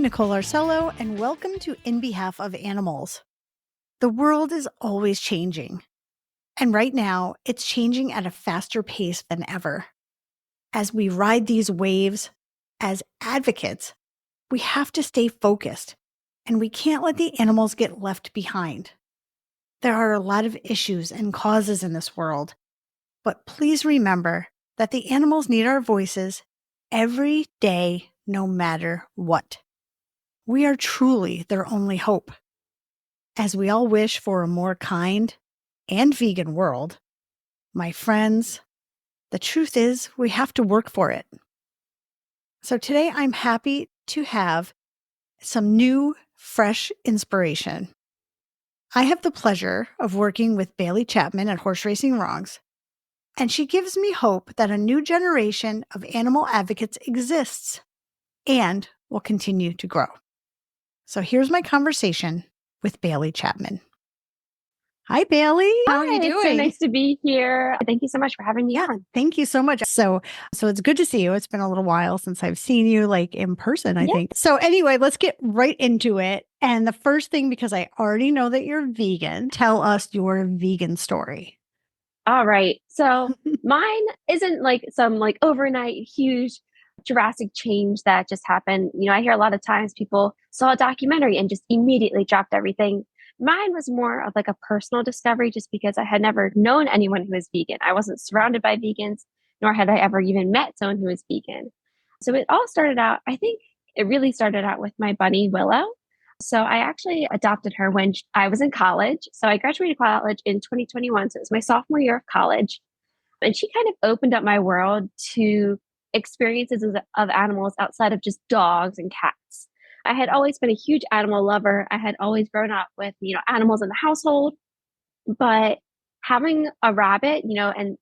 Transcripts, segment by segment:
Nicole, and welcome to In Behalf of Animals. The world is always changing, and right now it's changing at a faster pace than ever. As we ride these waves, as advocates, we have to stay focused, and we can't let the animals get left behind. There are a lot of issues and causes in this world, but please remember that the animals need our voices every day, no matter what. We are truly their only hope. As we all wish for a more kind and vegan world, my friends, the truth is we have to work for it. So today I'm happy to have some new, fresh inspiration. I have the pleasure of working with Bailey Chapman at Horseracing Wrongs, and she gives me hope that a new generation of animal advocates exists and will continue to grow. So here's my conversation with Bailey Chapman. Hi, Bailey. How are you doing? It's so nice to be here. Thank you so much for having me on. Thank you so much. So it's good to see you. It's been a little while since I've seen you in person, I think. So anyway, let's get right into it. And the first thing, because I already know that you're vegan, tell us your vegan story. All right. So mine isn't some overnight huge drastic change that just happened. I hear a lot of times people saw a documentary and just immediately dropped everything. Mine was more of a personal discovery just because I had never known anyone who was vegan. I wasn't surrounded by vegans, nor had I ever even met someone who was vegan. So it all started out, I think it really started out with my bunny, Willow. So I actually adopted her when I was in college. So I graduated college in 2021. So it was my sophomore year of college. And she kind of opened up my world to experiences of animals outside of just dogs and cats. I had always been a huge animal lover. I had always grown up with, animals in the household, but having a rabbit, and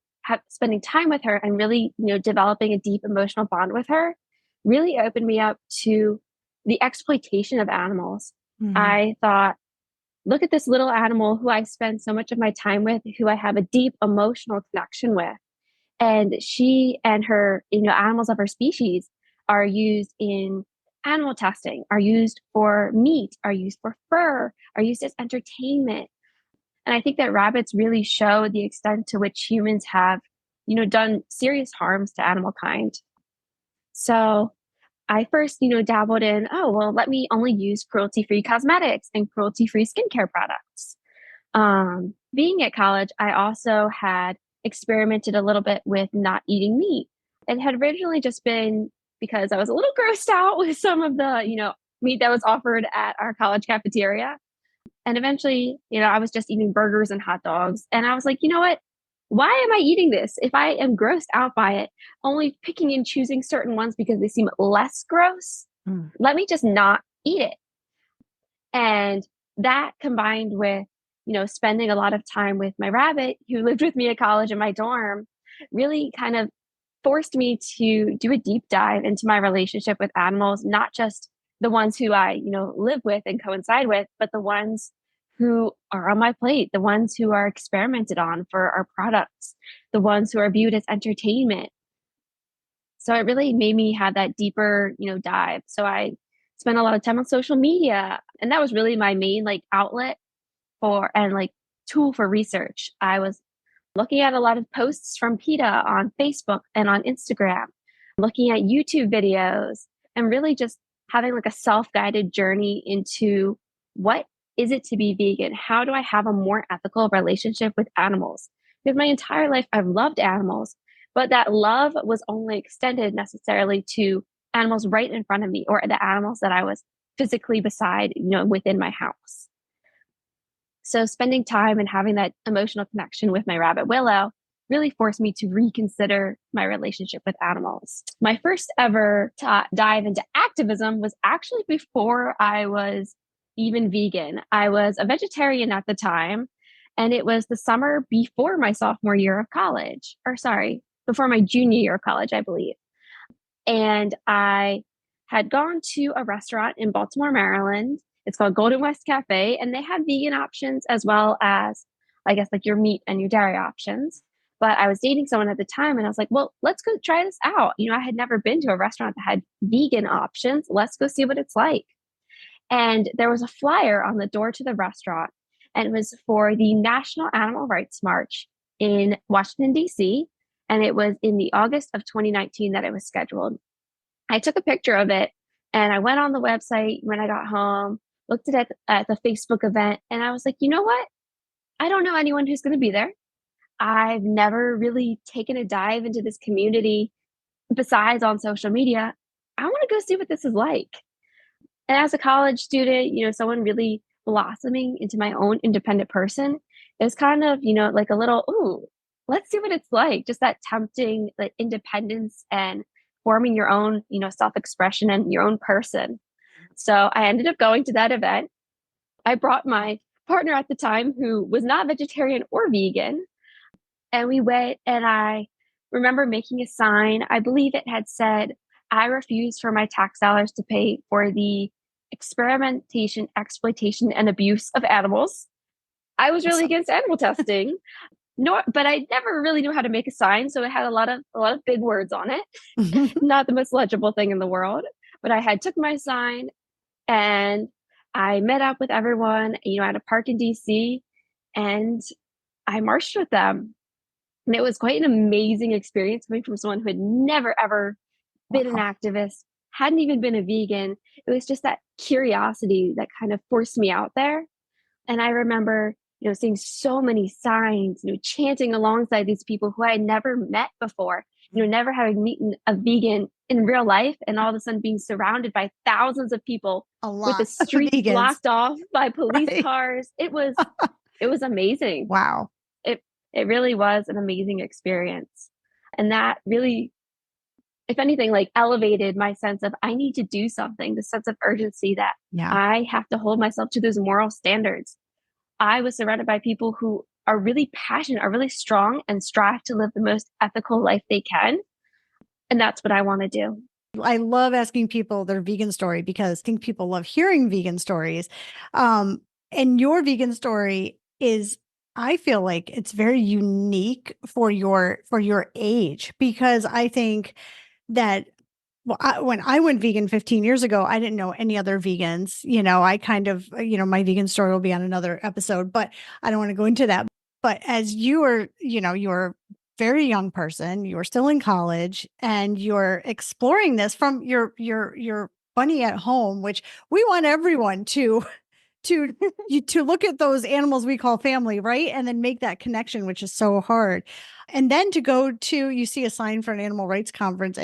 spending time with her and really, developing a deep emotional bond with her really opened me up to the exploitation of animals. Mm-hmm. I thought, look at this little animal who I spend so much of my time with, who I have a deep emotional connection with. And she and her, animals of her species are used in animal testing, are used for meat, are used for fur, are used as entertainment. And I think that rabbits really show the extent to which humans have, done serious harms to animal kind. So I first, dabbled in, let me only use cruelty-free cosmetics and cruelty-free skincare products. Being at college, I also had experimented a little bit with not eating meat. It had originally just been because I was a little grossed out with some of the, meat that was offered at our college cafeteria. And eventually, I was just eating burgers and hot dogs. And I was like, you know what? Why am I eating this? If I am grossed out by it, only picking and choosing certain ones because they seem less gross, let me just not eat it. And that combined with, spending a lot of time with my rabbit who lived with me at college in my dorm really kind of forced me to do a deep dive into my relationship with animals, not just the ones who I, live with and coincide with, but the ones who are on my plate, the ones who are experimented on for our products, the ones who are viewed as entertainment. So it really made me have that deeper, dive. So I spent a lot of time on social media, and that was really my main outlet for and tool for research. I was looking at a lot of posts from PETA on Facebook and on Instagram, looking at YouTube videos, and really just having a self-guided journey into what is it to be vegan? How do I have a more ethical relationship with animals? Because my entire life I've loved animals, but that love was only extended necessarily to animals right in front of me or the animals that I was physically beside, within my house. So spending time and having that emotional connection with my rabbit Willow really forced me to reconsider my relationship with animals. My first ever dive into activism was actually before I was even vegan. I was a vegetarian at the time, and it was the summer before my sophomore year of college, before my junior year of college, I believe. And I had gone to a restaurant in Baltimore, Maryland. It's called Golden West Cafe, and they had vegan options as well as, I guess, your meat and your dairy options. But I was dating someone at the time and I was like, well, let's go try this out. I had never been to a restaurant that had vegan options. Let's go see what it's like. And there was a flyer on the door to the restaurant, and it was for the National Animal Rights March in Washington, D.C. And it was in the August of 2019 that it was scheduled. I took a picture of it and I went on the website when I got home, looked at the Facebook event, and I was like, you know what? I don't know anyone who's going to be there. I've never really taken a dive into this community besides on social media. I want to go see what this is like. And as a college student, someone really blossoming into my own independent person, it was kind of, like a little, ooh, let's see what it's like. Just that tempting like independence and forming your own, self-expression and your own person. So I ended up going to that event. I brought my partner at the time who was not vegetarian or vegan. And we went, and I remember making a sign. I believe it had said, I refuse for my tax dollars to pay for the experimentation, exploitation, and abuse of animals. I was really against animal testing. No, but I never really knew how to make a sign, so it had a lot of big words on it. Not the most legible thing in the world. But I had took my sign and I met up with everyone, at a park in DC, and I marched with them. And it was quite an amazing experience coming from someone who had never, ever been an activist, hadn't even been a vegan. It was just that curiosity that kind of forced me out there. And I remember, seeing so many signs, chanting alongside these people who I had never met before, never having meeten a vegan in real life, and all of a sudden being surrounded by thousands of people with the streets blocked off by police cars. It was amazing. Wow. It really was an amazing experience. And that really, if anything, like elevated my sense of I need to do something, the sense of urgency that I have to hold myself to those moral standards. I was surrounded by people who are really passionate, are really strong, and strive to live the most ethical life they can. And that's what I want to do. I love asking people their vegan story because I think people love hearing vegan stories. And your vegan story is, I feel like it's very unique for your age, because I think that when I went vegan 15 years ago, I didn't know any other vegans. I kind of, my vegan story will be on another episode, but I don't want to go into that. But as you were, you're a very young person, you're still in college, and you're exploring this from your bunny at home, which we want everyone to look at those animals we call family, right? And then make that connection, which is so hard. And then to go to, you see a sign for an animal rights conference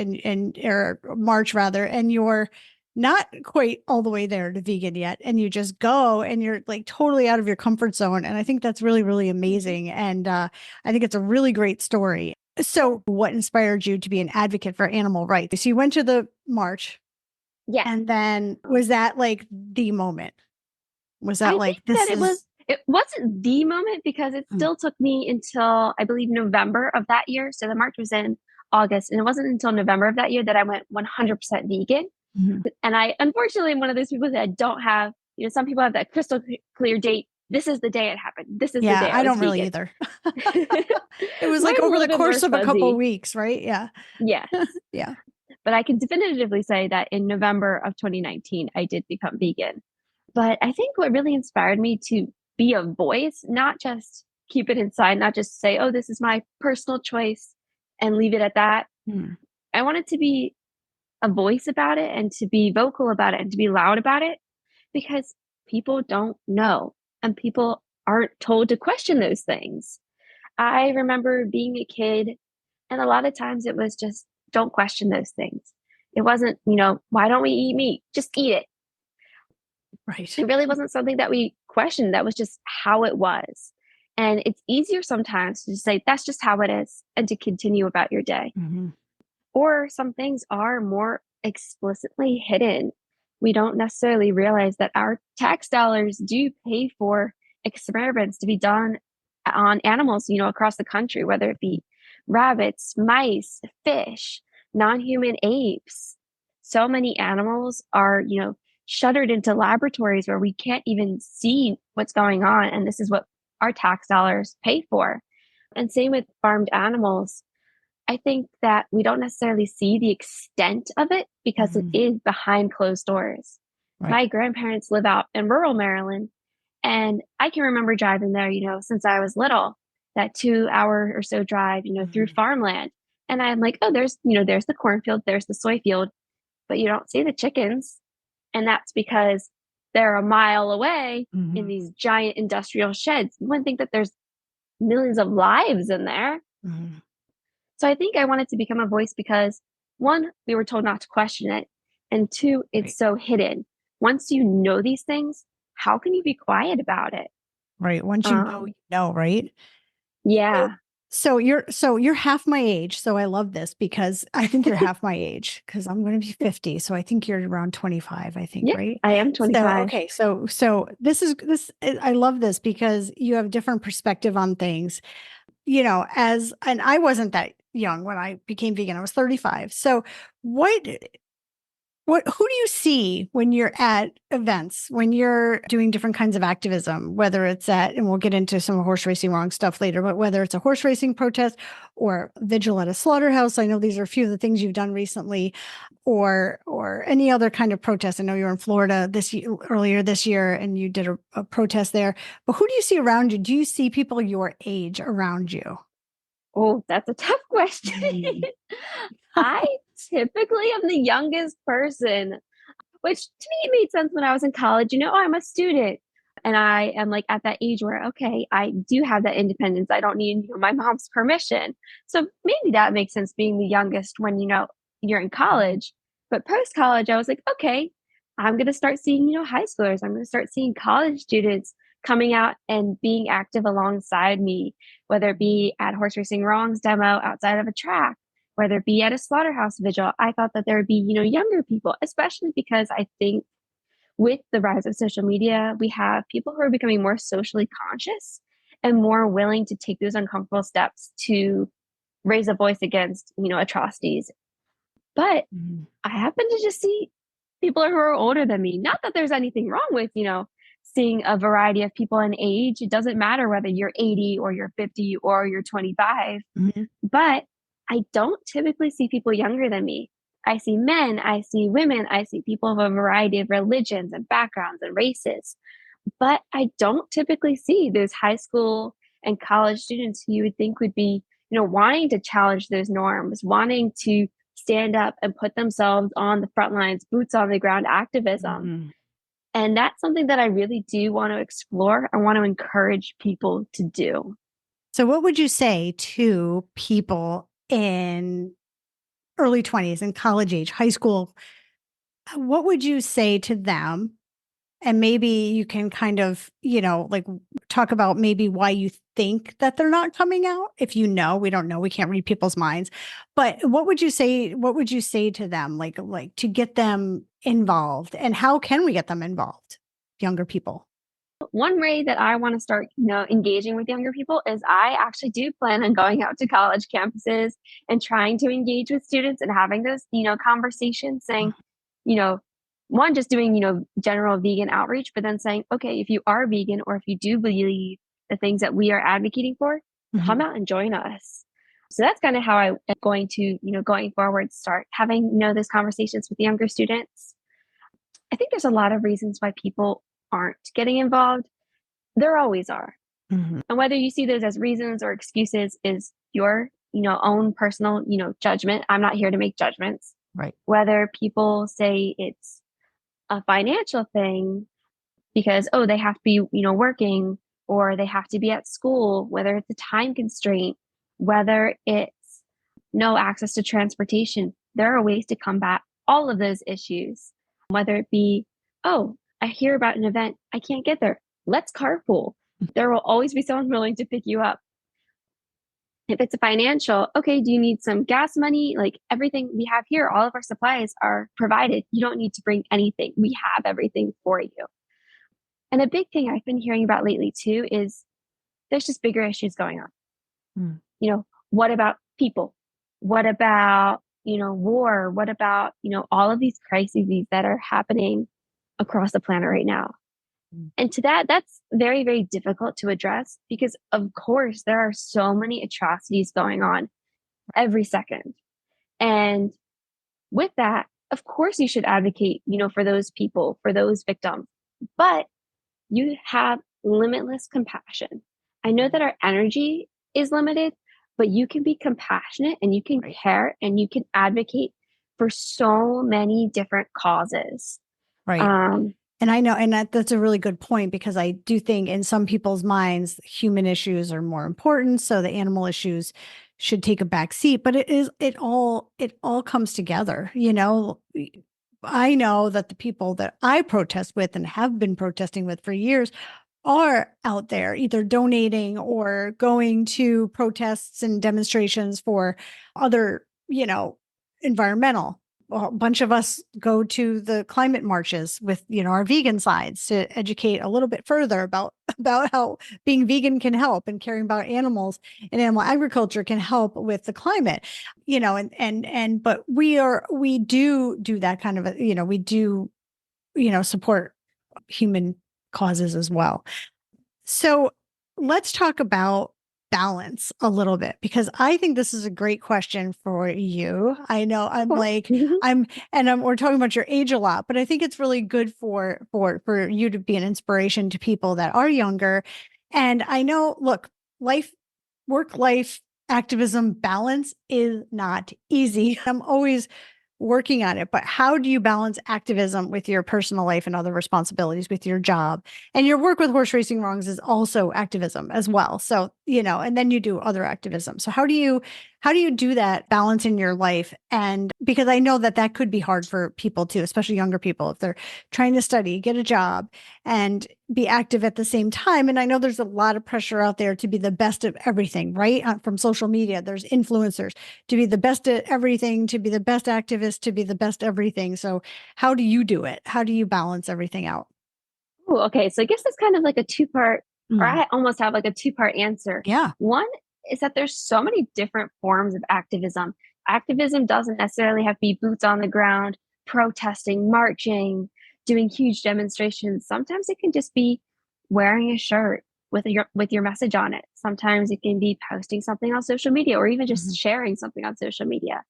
or march rather, and you're not quite all the way there to vegan yet. And you just go and you're like totally out of your comfort zone. And I think that's really, really amazing. And I think it's a really great story. So what inspired you to be an advocate for animal rights? So you went to the march. Yeah. And then was that like the moment? Was that it wasn't the moment, because it still took me until I believe November of that year. So the march was in August, and it wasn't until November of that year that I went 100% vegan. And I unfortunately am one of those people that don't have, some people have that crystal clear date. This is the day it happened. This is the day I don't really either. It was like over the course of a couple of weeks, right? Yeah. Yes. Yeah. But I can definitively say that in November of 2019, I did become vegan. But I think what really inspired me to be a voice, not just keep it inside, not just say, oh, this is my personal choice and leave it at that. I wanted to be a voice about it, and to be vocal about it, and to be loud about it, because people don't know, and people aren't told to question those things. I remember being a kid, and a lot of times it was just, don't question those things. It wasn't, why don't we eat meat? Just eat it. Right. It really wasn't something that we questioned. That was just how it was. And it's easier sometimes to just say, that's just how it is, and to continue about your day. Or some things are more explicitly hidden. We don't necessarily realize that our tax dollars do pay for experiments to be done on animals, across the country, whether it be rabbits, mice, fish, non-human apes. So many animals are, shuttered into laboratories where we can't even see what's going on. And this is what our tax dollars pay for. And same with farmed animals. I think that we don't necessarily see the extent of it because it Mhm. is behind closed doors. Right. My grandparents live out in rural Maryland, and I can remember driving there, since I was little, that 2 hour or so drive, through Mhm. farmland. And I'm like, oh, there's the cornfield, there's the soy field, but you don't see the chickens. And that's because they're a mile away in Mhm. these giant industrial sheds. You wouldn't think that there's millions of lives in there. Mhm. So I think I wanted to become a voice because one, we were told not to question it. And two, Right. it's so hidden. Once you know these things, how can you be quiet about it? Right. Once you Um, know, right? So, yeah. so you're half my age. So I love this because I think you're half my age because I'm going to be 50. So I think you're around 25, I think, Yeah, right? I am So 25. okay, so this I love this because you have different perspective on things. As and I wasn't that young when I became vegan. I was 35. So what who do you see when you're at events, when you're doing different kinds of activism, whether it's and we'll get into some horse racing wrong stuff later, but whether it's a horse racing protest or vigil at a slaughterhouse, I know these are a few of the things you've done recently, or any other kind of protest. I know you were in Florida earlier this year and you did a protest there. But who do you see around you? Do you see people your age around you? Oh, that's a tough question. Mm. I typically am the youngest person, which to me made sense when I was in college. I'm a student and I am like at that age where, okay, I do have that independence. I don't need my mom's permission. So maybe that makes sense being the youngest when, you're in college. But post college, I was like, okay, I'm going to start seeing, high schoolers. I'm going to start seeing college students coming out and being active alongside me, whether it be at Horseracing Wrongs demo outside of a track, whether it be at a slaughterhouse vigil. I thought that there would be, younger people, especially because I think with the rise of social media, we have people who are becoming more socially conscious and more willing to take those uncomfortable steps to raise a voice against, atrocities. But Mhm. I happen to just see people who are older than me. Not that there's anything wrong with, seeing a variety of people in age. It doesn't matter whether you're 80 or you're 50 or you're 25. Mhm. But I don't typically see people younger than me. I see men, I see women, I see people of a variety of religions and backgrounds and races. But I don't typically see those high school and college students who you would think would be, wanting to challenge those norms, wanting to stand up and put themselves on the front lines, boots on the ground activism. Mhm. And that's something that I really do want to explore. I want to encourage people to do. So, what would you say to people in early 20s and college age, high school? What would you say to them? And maybe you can kind of, like talk about maybe why you think that they're not coming out. If we don't know, we can't read people's minds. But what would you say? What would you say to them, like to get them involved? And how can we get them involved? Younger people. One way that I want to start, engaging with younger people is I actually do plan on going out to college campuses and trying to engage with students and having those, conversations saying, you know, one, just doing, general vegan outreach, but then saying, okay, if you are vegan or if you do believe the things that we are advocating for, come Mhm. out and join us. So that's kind of how I am going to, going forward, start having, those conversations with younger students. I think there's a lot of reasons why people aren't getting involved. There always are. Mhm. And whether you see those as reasons or excuses is your, own personal, judgment. I'm not here to make judgments. Right. Whether people say it's a financial thing because, oh, they have to be, working or they have to be at school, whether it's a time constraint, whether it's no access to transportation, there are ways to combat all of those issues. Whether it be, oh, I hear about an event, I can't get there. Let's carpool. There will always be someone willing to pick you up. If it's a financial, okay, do you need some gas money? Like everything we have here, all of our supplies are provided. You don't need to bring anything. We have everything for you. And a big thing I've been hearing about lately too is there's just bigger issues going on. Mm. What about people? What about, war? What about, all of these crises that are happening across the planet right now? Mm. And to that, that's very, very difficult to address because, of course, there are so many atrocities going on every second. And with that, of course, you should advocate, for those people, for those victims, but you have limitless compassion. I know that our energy is limited, but you can be compassionate and you can Right. care and you can advocate for so many different causes. Right. Um, And I know, and that's a really good point, because I do think in some people's minds, human issues are more important. So the animal issues should take a back seat, but it all comes together. I know that the people that I protest with and have been protesting with for years are out there either donating or going to protests and demonstrations for other, environmental. A bunch of us go to the climate marches with, our vegan sides to educate a little bit further about how being vegan can help, and caring about animals and animal agriculture can help with the climate. But we do that kind of we do, support human causes as well. So let's talk about balance a little bit, because I think this is a great question for you. I know of course. we're talking about your age a lot, but I think it's really good for you to be an inspiration to people that are younger. And I know, look, life, work life activism balance is not easy. I'm always working on it, but how do you balance activism with your personal life and other responsibilities with your job? And your work with Horseracing Wrongs is also activism as well. So, and then you do other activism. So how do you do that balance in your life? And because I know that that could be hard for people too, especially younger people, if they're trying to study, get a job, and be active at the same time. And I know there's a lot of pressure out there to be the best of everything, right? From social media, there's influencers to be the best at everything, to be the best activist, to be the best everything. So how do you do it? How do you balance everything out? Ooh, okay. So I guess that's kind of like a two-part, or Mm. I almost have like a two-part answer. Yeah. One is that there's so many different forms of activism. Activism doesn't necessarily have to be boots on the ground, protesting, marching, doing huge demonstrations. Sometimes it can just be wearing a shirt with your message on it. Sometimes it can be posting something on social media or even just Mhm. sharing something on social media.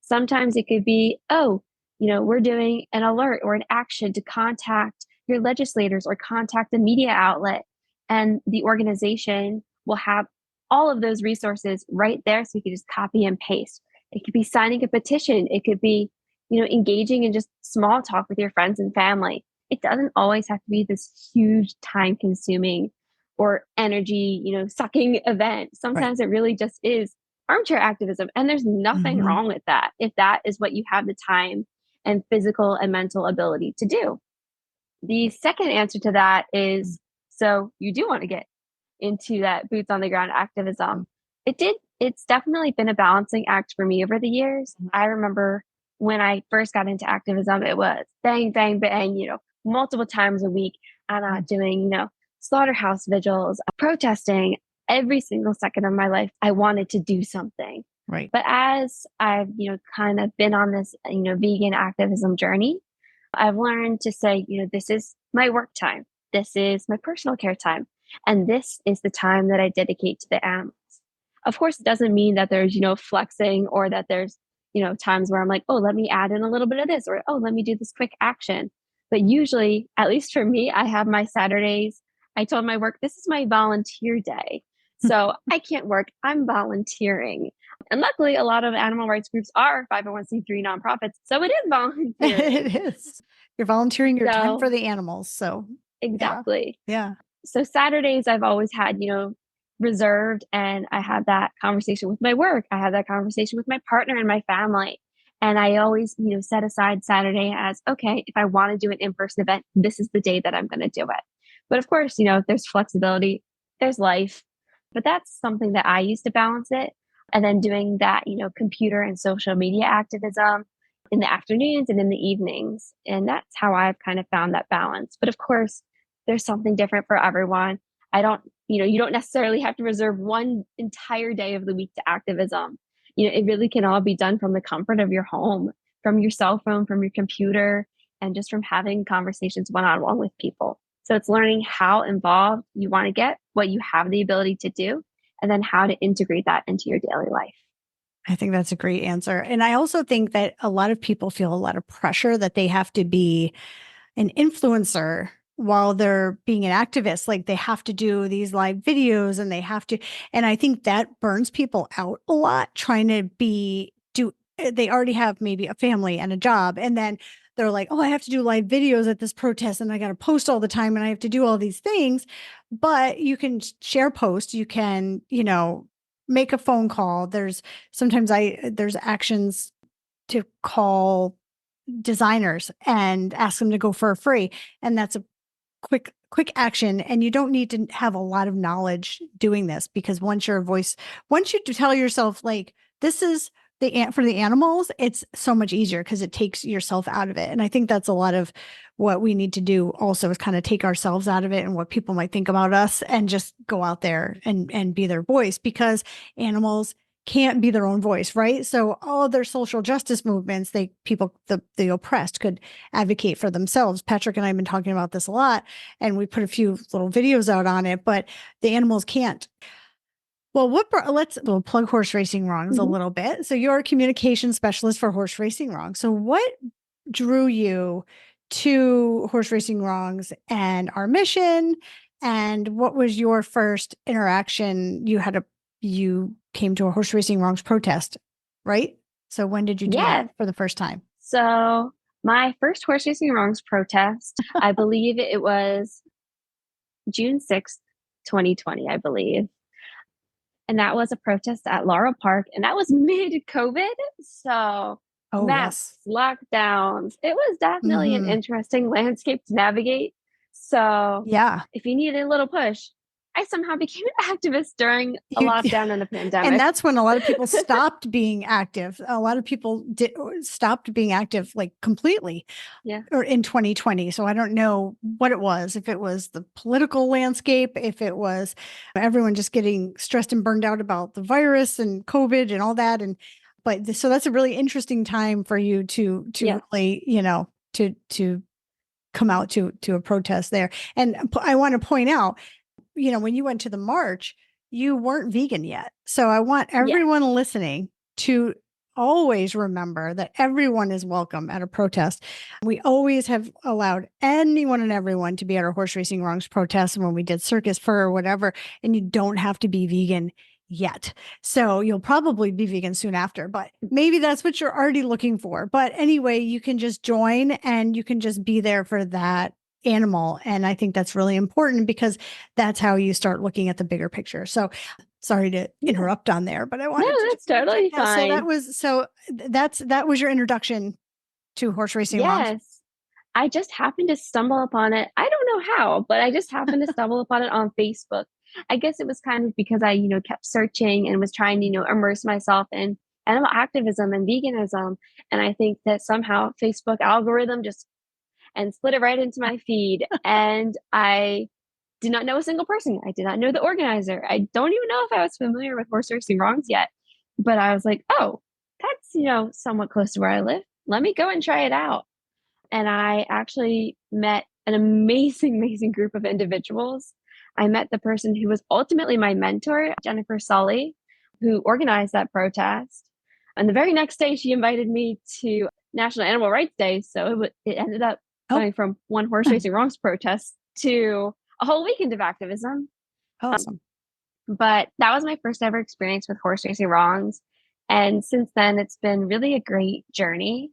Sometimes it could be, oh, we're doing an alert or an action to contact your legislators or contact a media outlet. And the organization will have all of those resources right there. So you can just copy and paste. It could be signing a petition. It could be, engaging in just small talk with your friends and family. It doesn't always have to be this huge time consuming or energy, sucking event. Right. Sometimes it really just is armchair activism. And there's nothing Mhm. wrong with that if that is what you have the time and physical and mental ability to do. The second answer to that is, so you do want to get into that boots on the ground activism. It's definitely been a balancing act for me over the years. Mhm. I remember when I first got into activism, it was bang, bang, bang, multiple times a week. I'm Mhm. doing, slaughterhouse vigils, protesting every single second of my life. I wanted to do something. Right. But as I've, kind of been on this, vegan activism journey, I've learned to say, this is my work time. This is my personal care time. And this is the time that I dedicate to the animals. Of course, it doesn't mean that there's, flexing or that there's, times where I'm like, oh, let me add in a little bit of this or, oh, let me do this quick action. But usually, at least for me, I have my Saturdays. I told my work, this is my volunteer day. So I can't work, I'm volunteering. And luckily, a lot of animal rights groups are 501(c)(3) nonprofits. So it is volunteering. It is. You're volunteering your time for So, the animals. So yeah. exactly. Yeah. So Saturdays I've always had, reserved, and I had that conversation with my work. I had that conversation with my partner and my family. And I always, set aside Saturday as, okay, if I want to do an in-person event, this is the day that I'm going to do it. But of course, there's flexibility, there's life, but that's something that I use to balance it. And then doing that, computer and social media activism in the afternoons and in the evenings. And that's how I've kind of found that balance. But of course, there's something different for everyone. I don't, you don't necessarily have to reserve one entire day of the week to activism. It really can all be done from the comfort of your home, from your cell phone, from your computer, and just from having conversations one on one with people. So it's learning how involved you want to get, what you have the ability to do, and then how to integrate that into your daily life. I think that's a great answer. And I also think that a lot of people feel a lot of pressure that they have to be an influencer while they're being an activist. Like they have to do these live videos and they have to, and I think that burns people out a lot trying to they already have maybe a family and a job. And then they're like, oh, I have to do live videos at this protest and I got to post all the time and I have to do all these things. But you can share posts, you can, make a phone call. There's actions to call designers and ask them to go for free. And that's a quick action. And you don't need to have a lot of knowledge doing this, because once you tell yourself like, this is for the animals, it's so much easier because it takes yourself out of it. And I think that's a lot of what we need to do also, is kind of take ourselves out of it and what people might think about us and just go out there and be their voice, because animals can't be their own voice, right? So all their social justice movements, the oppressed could advocate for themselves. Patrick and I have been talking about this a lot, and we put a few little videos out on it, but the animals can't. Well, we'll plug Horseracing Wrongs a little bit. So you're a communication specialist for Horseracing Wrongs. So what drew you to Horseracing Wrongs and our mission? And what was your first interaction? You came to a Horseracing Wrongs protest, right? So when did you do that for the first time? So my first Horseracing Wrongs protest, I believe it was June 6th, 2020, I believe. And that was a protest at Laurel Park, and that was mid-COVID. So masks, lockdowns. It was definitely an interesting landscape to navigate. So yeah, if you needed a little push, I somehow became an activist during a lockdown and a pandemic. And that's when a lot of people stopped being active. A lot of people stopped being active like completely, or in 2020. So I don't know what it was, if it was the political landscape, if it was everyone just getting stressed and burned out about the virus and COVID and all that. So that's a really interesting time for you to really, to come out to a protest there. And I want to point out, when you went to the march, you weren't vegan yet. So I want everyone listening to always remember that everyone is welcome at a protest. We always have allowed anyone and everyone to be at our Horseracing Wrongs protest when we did circus fur or whatever, and you don't have to be vegan yet. So you'll probably be vegan soon after, but maybe that's what you're already looking for. But anyway, you can just join and you can just be there for that animal. And I think that's really important, because that's how you start looking at the bigger picture. So sorry to interrupt on there, but I wanted to. That's totally fine. That was your introduction to Horseracing Wrongs. Yes. I just happened to stumble upon it. I don't know how, but I just happened to stumble upon it on Facebook. I guess it was kind of because I, kept searching and was trying to, immerse myself in animal activism and veganism. And I think that somehow Facebook algorithm just and slid it right into my feed. And I did not know a single person. I did not know the organizer. I don't even know if I was familiar with Horseracing Wrongs yet. But I was like, oh, that's, somewhat close to where I live. Let me go and try it out. And I actually met an amazing, amazing group of individuals. I met the person who was ultimately my mentor, Jennifer Sully, who organized that protest. And the very next day, she invited me to National Animal Rights Day. So it ended up going from one Horseracing Wrongs protest to a whole weekend of activism. Awesome. But that was my first ever experience with Horseracing Wrongs. And since then, it's been really a great journey.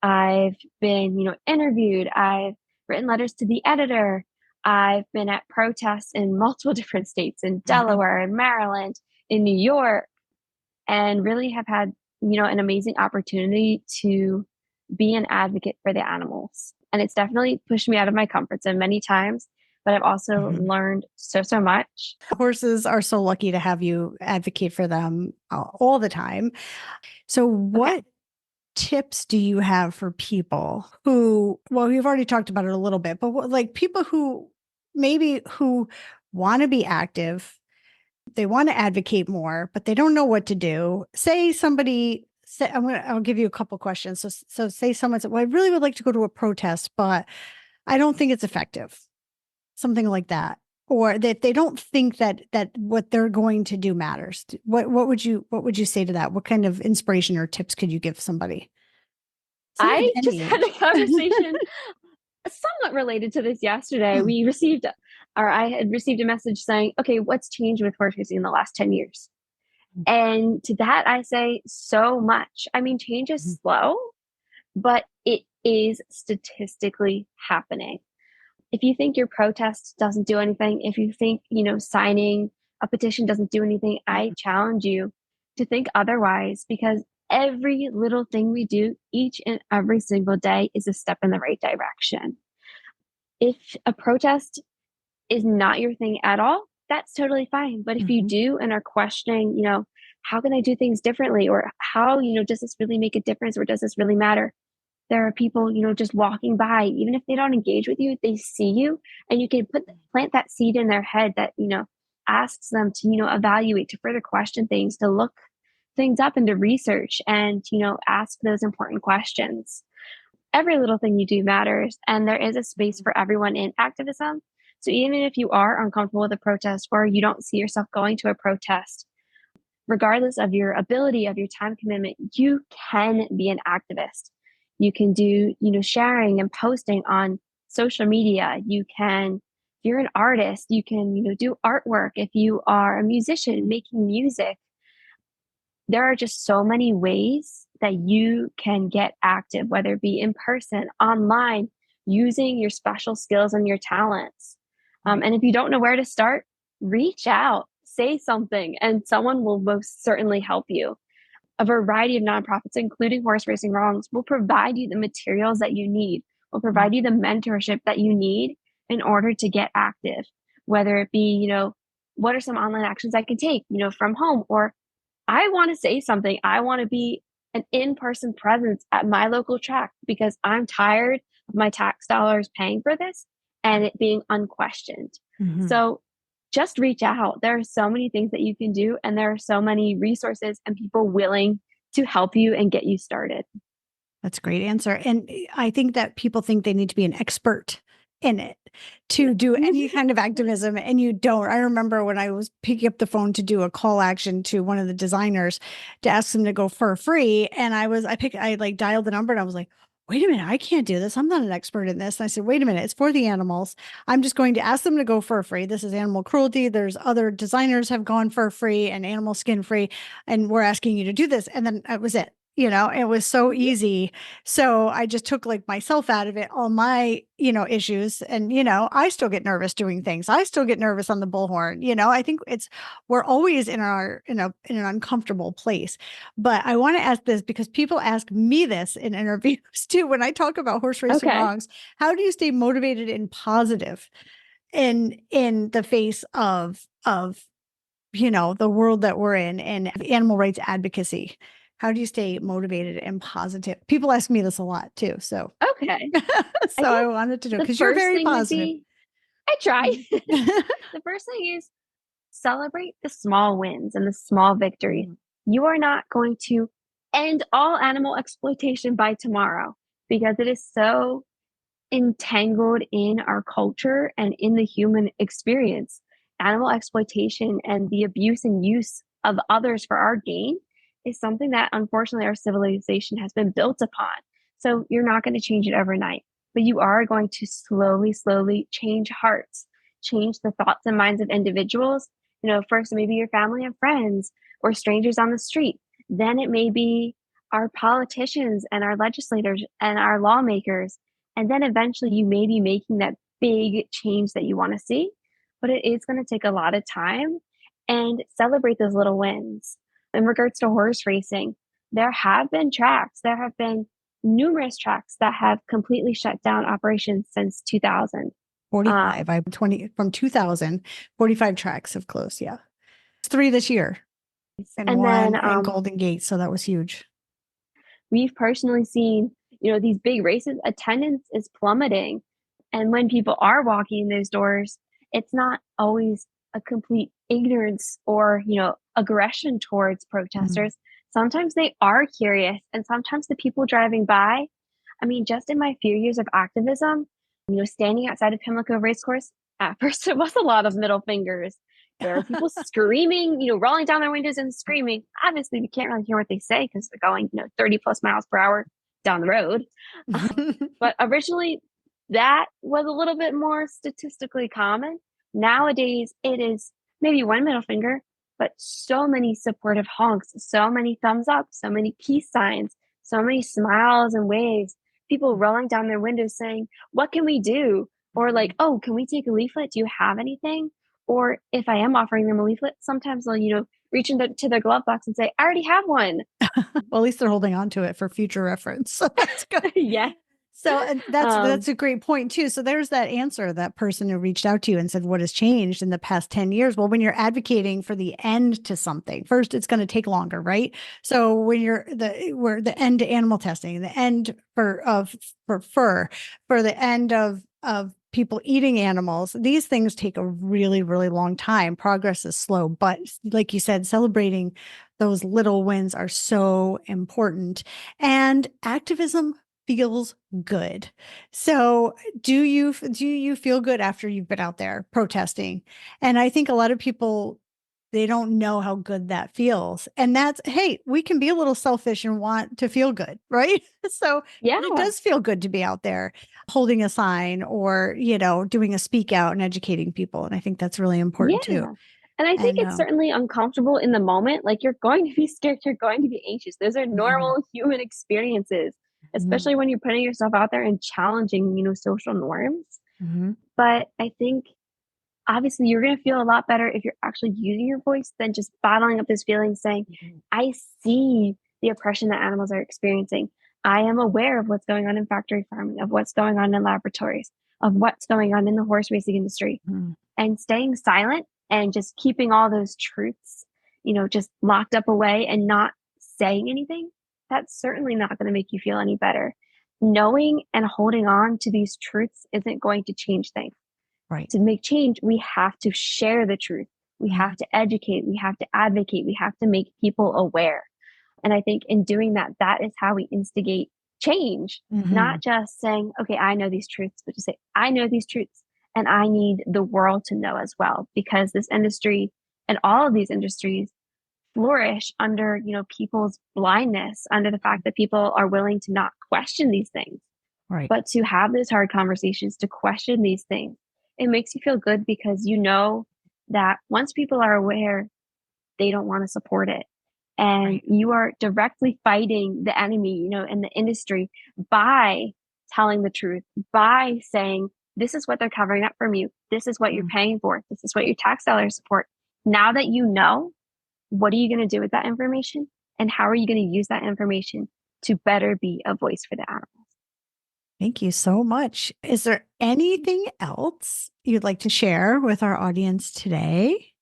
I've been, interviewed. I've written letters to the editor. I've been at protests in multiple different states, in Delaware, in Maryland, in New York, and really have had, an amazing opportunity to be an advocate for the animals. And it's definitely pushed me out of my comfort zone many times, but I've also learned so much. Horses are so lucky to have you advocate for them all the time. So what tips do you have for people who, well, we've already talked about it a little bit, but like people who want to be active, they want to advocate more, but they don't know what to do. I'll give you a couple questions. So say someone said, well, I really would like to go to a protest, but I don't think it's effective. something like that, or that they don't think that what they're going to do matters. What would you say to that? What kind of inspiration or tips could you give somebody of I just any had age? a conversation somewhat related to this yesterday. Hmm. I had received a message saying, okay, what's changed with horse racing in the last 10 years? And to that, I say so much. I mean, change is Mhm. slow, but it is statistically happening. If you think your protest doesn't do anything, if you think, signing a petition doesn't do anything, I challenge you to think otherwise, because every little thing we do each and every single day is a step in the right direction. If a protest is not your thing at all, that's totally fine. But if you Mhm. do and are questioning, how can I do things differently? Or how, does this really make a difference? Or does this really matter? There are people, just walking by, even if they don't engage with you, they see you, and you can plant that seed in their head that, asks them to, evaluate, to further question things, to look things up and to research and, ask those important questions. Every little thing you do matters, and there is a space for everyone in activism. So even if you are uncomfortable with a protest or you don't see yourself going to a protest, regardless of your ability, of your time commitment, you can be an activist. You can do, sharing and posting on social media. You can, if you're an artist, you can, do artwork. If you are a musician making music, there are just so many ways that you can get active, whether it be in person, online, using your special skills and your talents. And if you don't know where to start, reach out, say something, and someone will most certainly help you. A variety of nonprofits, including Horseracing Wrongs, will provide you the materials that you need, will provide you the mentorship that you need in order to get active, whether it be, what are some online actions I can take, from home, or I want to say something. I want to be an in person presence at my local track because I'm tired of my tax dollars paying for this and it being unquestioned. Mhm. So just reach out. There are so many things that you can do, and there are so many resources and people willing to help you and get you started. That's a great answer. And I think that people think they need to be an expert in it to do any kind of activism, and you don't. I remember when I was picking up the phone to do a call action to one of the designers to ask them to go for free. And I like dialed the number and I was like, wait a minute, I can't do this. I'm not an expert in this. And I said, wait a minute, it's for the animals. I'm just going to ask them to go for free. This is animal cruelty. There's other designers have gone for free and animal skin free. And we're asking you to do this. And then that was it. It was so easy. So I just took like myself out of it, all my, issues. And, I still get nervous doing things. I still get nervous on the bullhorn. I think we're always in an uncomfortable place. But I want to ask this because people ask me this in interviews too. When I talk about horse racing Okay. wrongs, how do you stay motivated and positive in the face of the world that we're in and animal rights advocacy? How do you stay motivated and positive? People ask me this a lot too. So, Okay. I so I guess wanted to know the because you're first very thing would positive. be I try. Mhm. The first thing is celebrate the small wins and the small victories. Mhm. You are not going to end all animal exploitation by tomorrow because it is so entangled in our culture and in the human experience. Animal exploitation and the abuse and use of others for our gain is something that unfortunately our civilization has been built upon. So you're not going to change it overnight, but you are going to slowly, slowly change hearts, change the thoughts and minds of individuals. First, maybe your family and friends or strangers on the street. Then it may be our politicians and our legislators and our lawmakers, and then eventually you may be making that big change that you want to see, but it is going to take a lot of time, and celebrate those little wins. In regards to horse racing, there have been numerous tracks that have completely shut down operations since 2000. 45. I'm 20 from 2000. 45 tracks have closed. Yeah. It's 3 this year and And then one in Golden Gate. So that was huge. we've personally seen, these big races, attendance is plummeting. And when people are walking in those doors, it's not always a complete ignorance or, aggression towards Mhm. protesters. Sometimes they are curious, and sometimes the people driving by, I mean, just in my few years of activism, standing outside of Pimlico Racecourse, At first, it was a lot of middle fingers. There are people screaming, rolling down their windows and screaming. Obviously, we can't really hear what they say because they're going, 30 plus miles per hour down the road. But originally, that was a little bit more statistically common. Nowadays, it is maybe one middle finger, but so many supportive honks, so many thumbs up, so many peace signs, so many smiles and waves, people rolling down their windows saying, "What can we do?" Or like, "Oh, can we take a leaflet? Do you have anything?" Or if I am offering them a leaflet, sometimes they'll, reach into their glove box and say, "I already have one." Well, at least they're holding on to it for future reference. So that's good. Yeah. So and that's a great point too. So there's that answer, that person who reached out to you and said, what has changed in the past 10 years? Well, when you're advocating for the end to something, first it's going to take longer, right? So when we're the end to animal testing, the end for fur, for the end of people eating animals, these things take a really, really long time. Progress is slow, but like you said, celebrating those little wins are so important. And activism feels good. So do you feel good after you've been out there protesting? And I think a lot of people, they don't know how good that feels. And that's, hey, we can be a little selfish and want to feel good, right? So Yeah. it does feel good to be out there holding a sign or, doing a speak out and educating people. And I think that's really important too. Yeah. And I think And it's certainly uncomfortable in the moment. Like, you're going to be scared, you're going to be anxious. Those are mhm, normal human experiences, mhm, especially when you're putting yourself out there and challenging, social norms. mhm, But I think obviously you're going to feel a lot better if you're actually using your voice than just bottling up this feeling saying, mhm. "I see the oppression that animals are experiencing. I am aware of what's going on in factory farming, of what's going on in laboratories, of what's going on in the horse racing industry." Mhm. And staying silent and just keeping all those truths, just locked up away and not saying anything, that's certainly not going to make you feel any better. Knowing and holding on to these truths isn't going to change things. Right. To make change, we have to share the truth. We Mhm. have to educate. We have to advocate. We have to make people aware. And I think in doing that, that is how we instigate change, Mhm. not just saying, "Okay, I know these truths," but to say, "I know these truths and I need the world to know as well," because this industry and all of these industries flourish under, people's blindness, under the fact that people are willing to not question these things, Right. but to have those hard conversations, to question these things. It makes you feel good because you know that once people are aware, they don't want to support it. And Right. you are directly fighting the enemy, in the industry by telling the truth, by saying, "This is what they're covering up from you. This is what you're Mm. paying for. This is what your tax dollars support." Now that you know, what are you going to do with that information? And how are you going to use that information to better be a voice for the animals? Thank you so much. Is there anything else you'd like to share with our audience today?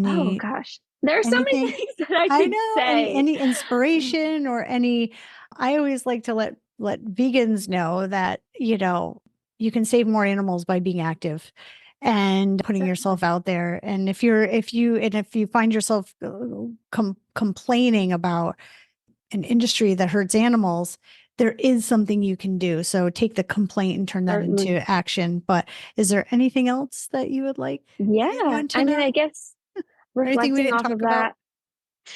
Oh Any gosh, there are so many anything? things that I I could know, say. any inspiration or any, I always like to let vegans know that, you can save more animals by being active and putting yourself Certainly. out there. And if you find yourself complaining about an industry that hurts animals, there is something you can do. So take the complaint and turn that into Certainly. action. But is there anything else that you would like Yeah. anyone to I mean, know? I guess Anything we reflecting didn't off of talk about?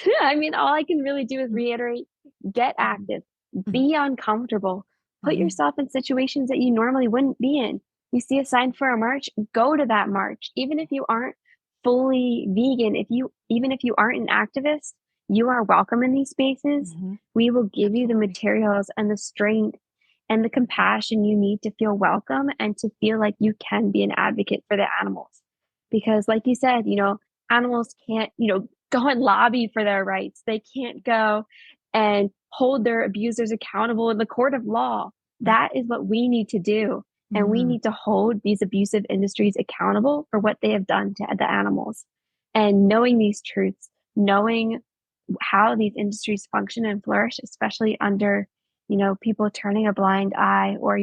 that, I mean, all I can really do is reiterate, get Mhm, active, mhm, be uncomfortable, put mhm, yourself in situations that you normally wouldn't be in. You see a sign for a march, go to that march. Even if you aren't fully vegan, even if you aren't an activist, you are welcome in these spaces. mhm. We will give you the Absolutely. materials and the strength and the compassion you need to feel welcome and to feel like you can be an advocate for the animals. Because like you said, animals can't, go and lobby for their rights. They can't go and hold their abusers accountable in the court of law. Right. That is what we need to do. And we Mhm. need to hold these abusive industries accountable for what they have done to the animals. And knowing these truths, knowing how these industries function and flourish, especially under, people turning a blind eye or,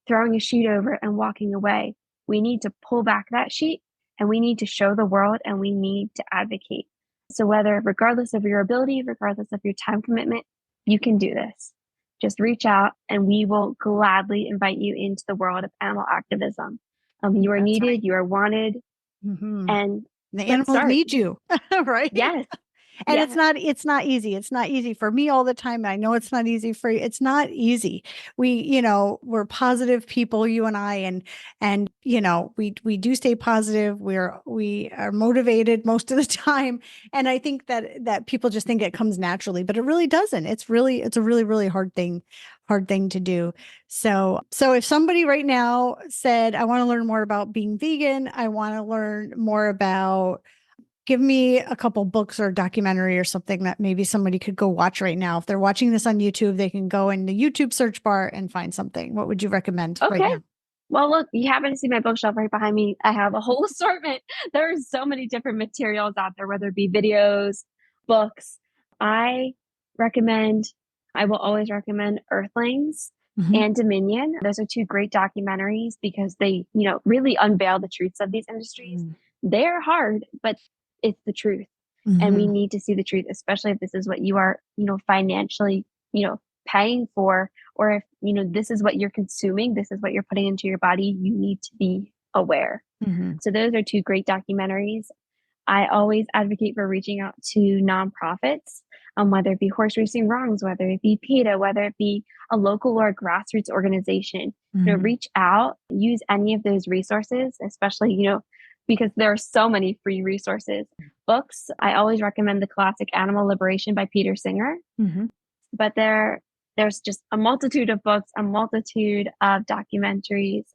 throwing a sheet over and walking away. We need to pull back that sheet and we need to show the world and we need to advocate. So, whether, regardless of your ability, regardless of your time commitment, you can do this. Just reach out and we will gladly invite you into the world of animal activism. You are That's needed, right. you are wanted, Mhm. and The let's animals start. need you, right? Yes, And yes. it's not easy. It's not easy for me all the time. I know it's not easy for you. It's not easy. We're positive people, you and I, and we do stay positive. We are motivated most of the time. And I think that people just think it comes naturally, but it really doesn't. It's a really, really hard thing to do. So if somebody right now said, I want to learn more about being vegan, I want to learn more about, give me a couple books or documentary or something that maybe somebody could go watch right now. If they're watching this on YouTube, they can go in the YouTube search bar and find something. What would you recommend right Okay. now? Well, look, you happen to see my bookshelf right behind me. I have a whole assortment. There are so many different materials out there, whether it be videos, books. I recommend, I will always recommend Earthlings Mhm. and Dominion. Those are two great documentaries because they, really unveil the truths of these industries. Mm. They're hard, but it's the truth. And we Mhm. need to see the truth, especially if this is what you are, financially, paying for, or if, this is what you're consuming, this is what you're putting into your body, you need to be aware. Mhm. So those are two great documentaries. I always advocate for reaching out to nonprofits, whether it be Horseracing Wrongs, whether it be PETA, whether it be a local or a grassroots organization. Mhm. Reach out, use any of those resources, especially, because there are so many free resources. Books, I always recommend the classic Animal Liberation by Peter Singer, Mhm. but there's just a multitude of books, a multitude of documentaries.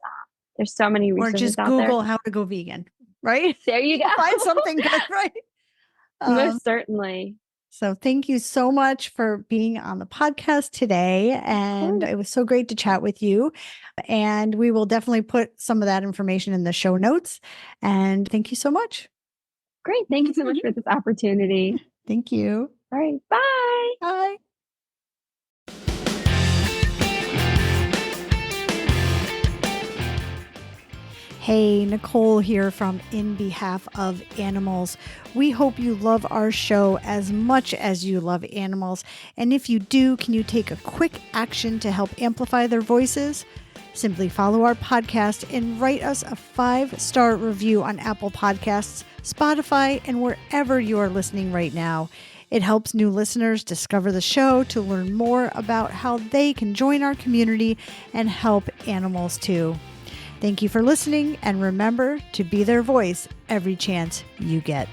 There's so many Or resources just out there. Google how to go vegan, right? There you You'll find go. something good, right? Um, Most certainly. so thank you so much for being on the podcast today. Of And course. it was so great to chat with you. And we will definitely put some of that information in the show notes. And thank you so much. Great. Thank you so much for this opportunity. Thank you. All right. Bye. Bye. Hey, Nicole here from In Behalf of Animals. We hope you love our show as much as you love animals. And if you do, can you take a quick action to help amplify their voices? Simply follow our podcast and write us a 5-star review on Apple Podcasts, Spotify, and wherever you are listening right now. It helps new listeners discover the show to learn more about how they can join our community and help animals too. Thank you for listening, and remember to be their voice every chance you get.